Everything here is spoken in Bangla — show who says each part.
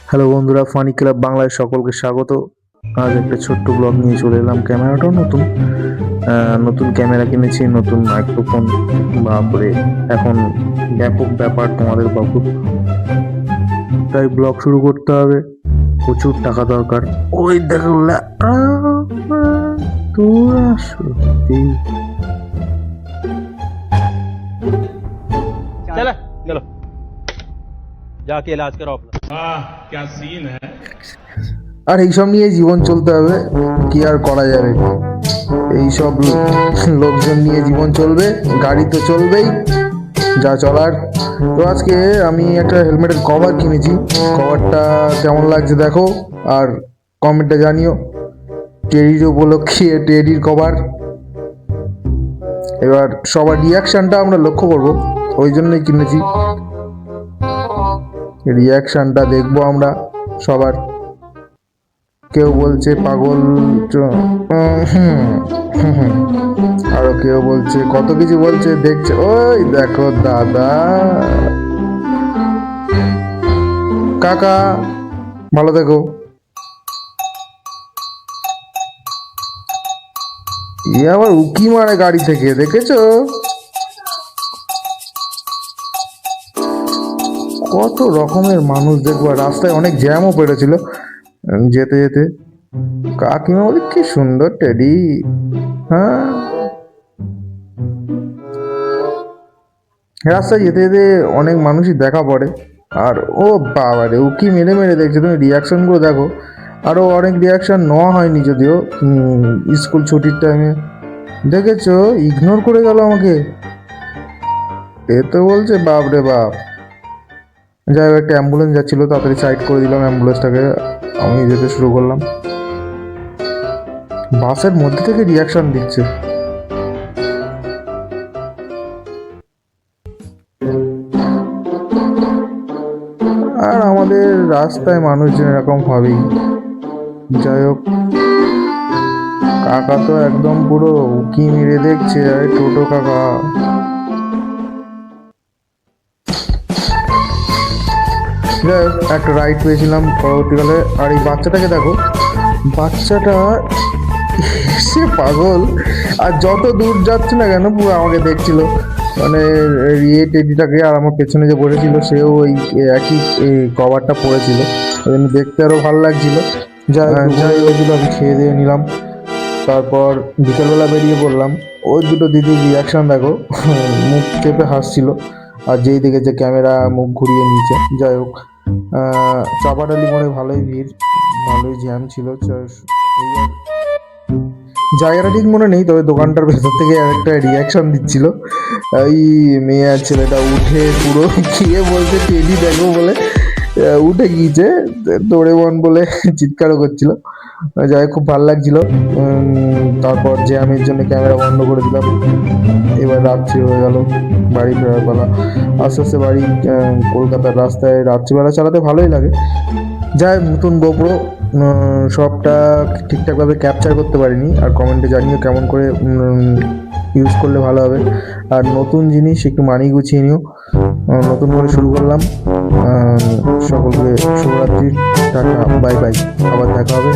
Speaker 1: হ্যালো বন্ধুরা, ফানি ক্লাব বাংলায় সকলকে স্বাগত। আজ একটা ছোট্ট ব্লগ নিয়ে চলে এলাম। ক্যামেরাটাও নতুন নতুন ক্যামেরা কিনেছি, নতুন মাইক্রোফোন। বাপরে, এখন ব্যাপক ব্যাপার তোমাদের বাবু। তাই ব্লগ শুরু করতে হবে, প্রচুর টাকা দরকার। ওই দেখো তোরা সত্যি
Speaker 2: चलो चलो जाके इलाज कराओ अपना।
Speaker 3: वाह क्या सीन है।
Speaker 1: আর এইসব নিয়ে জীবন চলতে হবে, কি আর করা যাবে। এইসব লোকজন নিয়ে জীবন চলবে, গাড়ি তো চলবেই যা চলার। তো আজকে আমি একটা হেলমেটের কভার কিনেছি। কভারটা কেমন লাগছে দেখো, আর কমেন্টে জানিও। টেডির উপলক্ষে টেডির কভার। এবার সবার রিয়াকশনটা আমরা লক্ষ্য করব, ওই জন্যই কিনেছি। রিয়াকশনটা দেখবো আমরা সবার। কেউ বলছে পাগল, আরো কেউ বলছে কত কিছু বলছে, দেখছে। ওই দেখো দাদা, কাকা ভালো দেখো। ই আবার উকি মারে গাড়ি থেকে, দেখেছো? কত রকমের মানুষ দেখবো। রাস্তায় অনেক জ্যামও পড়েছিল যেতে যেতে। কাকিমা বলে কি সুন্দর টেডি। হ্যাঁ, রাস্তায় যেতে যেতে অনেক মানুষই দেখা পড়ে। আর ও বাবা রে, উকি মেরে মেরে দেখছে। তুমি রিয়াকশন গুলো দেখো। আরো অনেক রিয়াকশন নেওয়া হয়নি যদিও, স্কুল ছুটির টাইমে। দেখেছো, ইগনোর করে গেল আমাকে। এ তো বলছে বাপ রে বাপ। যাই হোক, একটা অ্যাম্বুলেন্স যাচ্ছিল, তাড়াতাড়ি সাইড করে দিলাম অ্যাম্বুলেন্সটাকে। আমি যেতে শুরু করলাম। বাসের মধ্যে থেকে রিয়াকশন দিচ্ছে। আর আমাদের রাস্তায় মানুষজন এরকম হবেই। যাই হোক, কাকা তো একদম পুরো উকি মেরে দেখছে। আরে টোটো কাকা। যাই হোক, একটা রাইড পেয়েছিলাম পরবর্তীকালে। আর এই বাচ্চাটাকে দেখো, বাচ্চাটা সে পাগল। আর যত দূর যাচ্ছে না কেন, পুরো আমাকে দেখছিল। মানে ইয়ে টেডিটাকে, আর আমার পেছনে যে বসেছিল সেও ওই একই কভারটা পরেছিল, ওই জন্য দেখতে আরো ভালো লাগছিল। যাই হয়েছিল, আমি খেয়ে দিয়ে নিলাম। তারপর বিকেলবেলা বেরিয়ে পড়লাম। ওই দুটো দিদির রিয়াকশন দেখো, মুখ চেপে হাসছিল। আর যেই দেখেছে ক্যামেরা মুখ ঘুরিয়ে নিয়েছে। যাই হোক, চাপাডালি মোড়ে ভালোই ভিড়, ভালোই জ্যাম ছিল। এইবার জায়গাটা ঠিক মনে নেই, তবে দোকানটার ভেতর থেকে একটা রিয়াকশন দিচ্ছিল। এই মেয়ে আর ছেলেটা উঠে পুরো গিয়ে বলছে টেডি দেখো বলে, উঠে গিয়েছে ডোরেমন বলে চিৎকারও করছিল। যাই হোক, খুব ভালো লাগছিল। তারপর জ্যামের জন্য ক্যামেরা বন্ধ করে দিলাম। এবার রাত্রি হয়ে গেল, বাড়ি ফেরার পালা। আস্তে আস্তে বাড়ি। কলকাতার রাস্তায় রাত্রিবেলা চালাতে ভালোই লাগে। যাই হোক, নতুন গোপ্রো, সবটা ঠিকঠাকভাবে ক্যাপচার করতে পারিনি। আর কমেন্টে জানিও কেমন করে ইউজ করলে ভালো হবে। আর নতুন জিনিস একটু মানিয়ে গুছিয়ে নিও। নতুন করে শুরু করলাম। সকলকে শুভরাত্রি, টাটা, বাই বাই। আবার দেখা হবে।